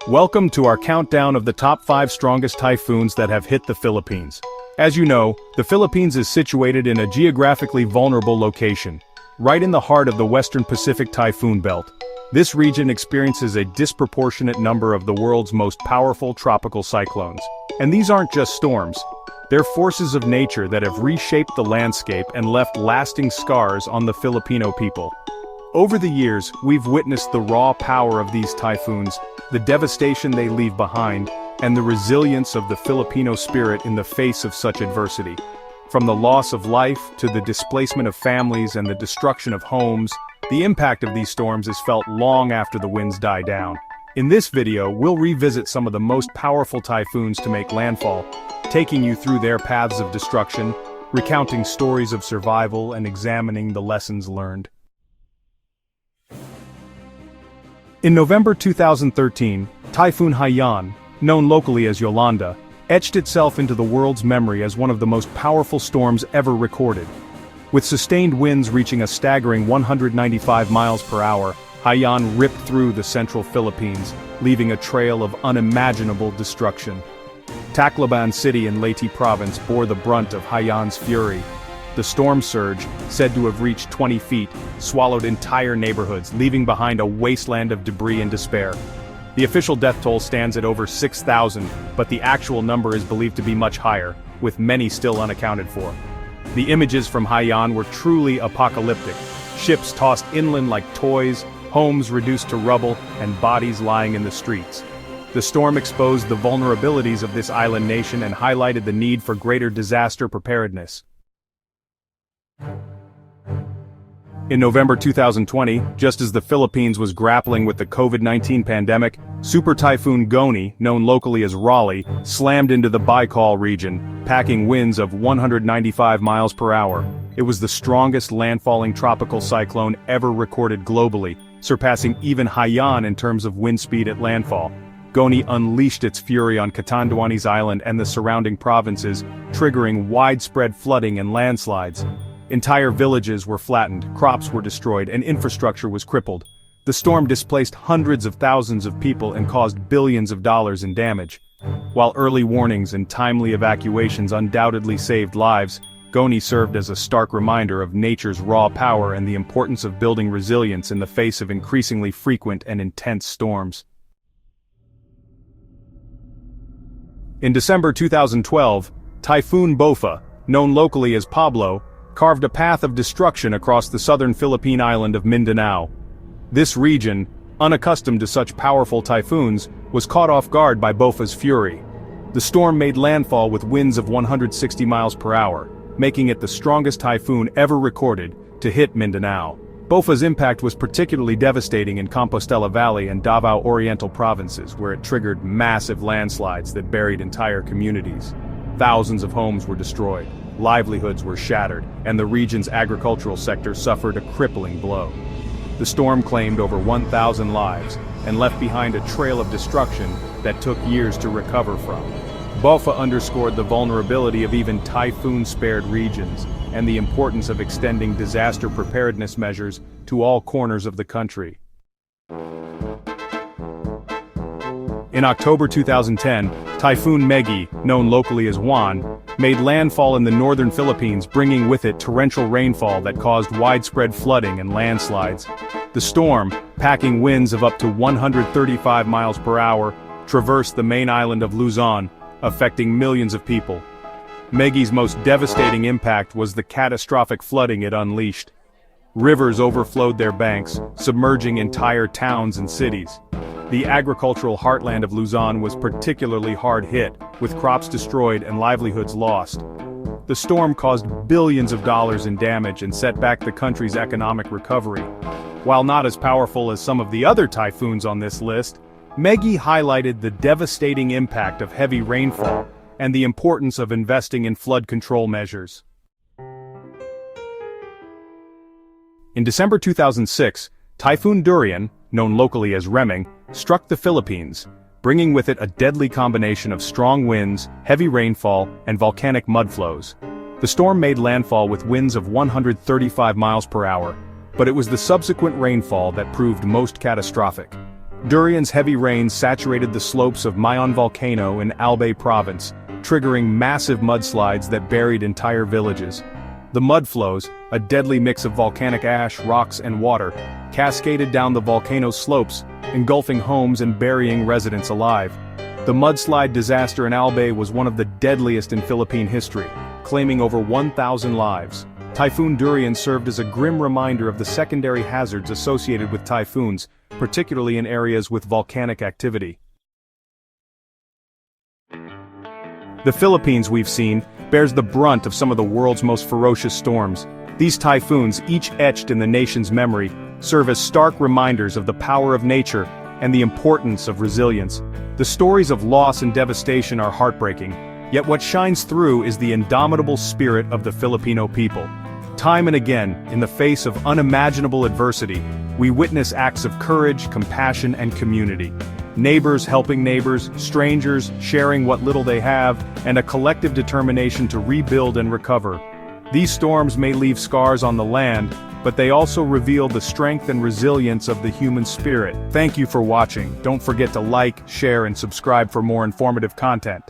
Welcome to our countdown of the top 5 strongest typhoons that have hit the Philippines. As you know, the Philippines is situated in a geographically vulnerable location, right in the heart of the Western Pacific typhoon belt. This region experiences a disproportionate number of the world's most powerful tropical cyclones. And these aren't just storms. They're forces of nature that have reshaped the landscape and left lasting scars on the Filipino people. Over the years, we've witnessed the raw power of these typhoons, the devastation they leave behind, and the resilience of the Filipino spirit in the face of such adversity. From the loss of life to the displacement of families and the destruction of homes, the impact of these storms is felt long after the winds die down. In this video, we'll revisit some of the most powerful typhoons to make landfall, taking you through their paths of destruction, recounting stories of survival and examining the lessons learned. In November 2013, Typhoon Haiyan, known locally as Yolanda, etched itself into the world's memory as one of the most powerful storms ever recorded. With sustained winds reaching a staggering 195 miles per hour, Haiyan ripped through the central Philippines, leaving a trail of unimaginable destruction. Tacloban City in Leyte Province bore the brunt of Haiyan's fury. The storm surge, said to have reached 20 feet, swallowed entire neighborhoods, leaving behind a wasteland of debris and despair. The official death toll stands at over 6,000, but the actual number is believed to be much higher, with many still unaccounted for. The images from Haiyan were truly apocalyptic. Ships tossed inland like toys, homes reduced to rubble, and bodies lying in the streets. The storm exposed the vulnerabilities of this island nation and highlighted the need for greater disaster preparedness. In November 2020, just as the Philippines was grappling with the COVID-19 pandemic, Super Typhoon Goni, known locally as Raleigh, slammed into the Bicol region, packing winds of 195 miles per hour. It was the strongest landfalling tropical cyclone ever recorded globally, surpassing even Haiyan in terms of wind speed at landfall. Goni unleashed its fury on Catanduanes Island and the surrounding provinces, triggering widespread flooding and landslides. Entire villages were flattened, crops were destroyed, and infrastructure was crippled. The storm displaced hundreds of thousands of people and caused billions of dollars in damage. While early warnings and timely evacuations undoubtedly saved lives, Goni served as a stark reminder of nature's raw power and the importance of building resilience in the face of increasingly frequent and intense storms. In December 2012, Typhoon Bofa, known locally as Pablo, carved a path of destruction across the southern Philippine island of Mindanao. This region, unaccustomed to such powerful typhoons, was caught off guard by Bofa's fury. The storm made landfall with winds of 160 miles per hour, making it the strongest typhoon ever recorded to hit Mindanao. Bofa's impact was particularly devastating in Compostela Valley and Davao Oriental provinces, where it triggered massive landslides that buried entire communities. Thousands of homes were destroyed, livelihoods were shattered, and the region's agricultural sector suffered a crippling blow. The storm claimed over 1,000 lives and left behind a trail of destruction that took years to recover from. Bofa underscored the vulnerability of even typhoon-spared regions and the importance of extending disaster preparedness measures to all corners of the country. In October 2010, Typhoon Megi, known locally as Juan, made landfall in the northern Philippines, bringing with it torrential rainfall that caused widespread flooding and landslides. The storm, packing winds of up to 135 miles per hour, traversed the main island of Luzon, affecting millions of people. Megi's most devastating impact was the catastrophic flooding it unleashed. Rivers overflowed their banks, submerging entire towns and cities. The agricultural heartland of Luzon was particularly hard hit, with crops destroyed and livelihoods lost. The storm caused billions of dollars in damage and set back the country's economic recovery. While not as powerful as some of the other typhoons on this list, Megi highlighted the devastating impact of heavy rainfall and the importance of investing in flood control measures. In December 2006, Typhoon Durian, known locally as Reming, struck the Philippines, bringing with it a deadly combination of strong winds, heavy rainfall, and volcanic mudflows. The storm made landfall with winds of 135 miles per hour, but it was the subsequent rainfall that proved most catastrophic. Durian's heavy rains saturated the slopes of Mayon volcano in Albay province, triggering massive mudslides that buried entire villages. The mud flows, a deadly mix of volcanic ash, rocks and water, cascaded down the volcano's slopes, engulfing homes and burying residents alive. The mudslide disaster in Albay was one of the deadliest in Philippine history, claiming over 1,000 lives. Typhoon Durian served as a grim reminder of the secondary hazards associated with typhoons, particularly in areas with volcanic activity. The Philippines, we've seen, bears the brunt of some of the world's most ferocious storms. These typhoons, each etched in the nation's memory, serve as stark reminders of the power of nature and the importance of resilience. The stories of loss and devastation are heartbreaking, yet what shines through is the indomitable spirit of the Filipino people. Time and again, in the face of unimaginable adversity, we witness acts of courage, compassion, and community. Neighbors helping neighbors, strangers sharing what little they have, and a collective determination to rebuild and recover. These storms may leave scars on the land, but they also reveal the strength and resilience of the human spirit. Thank you for watching. Don't forget to like, share, and subscribe for more informative content.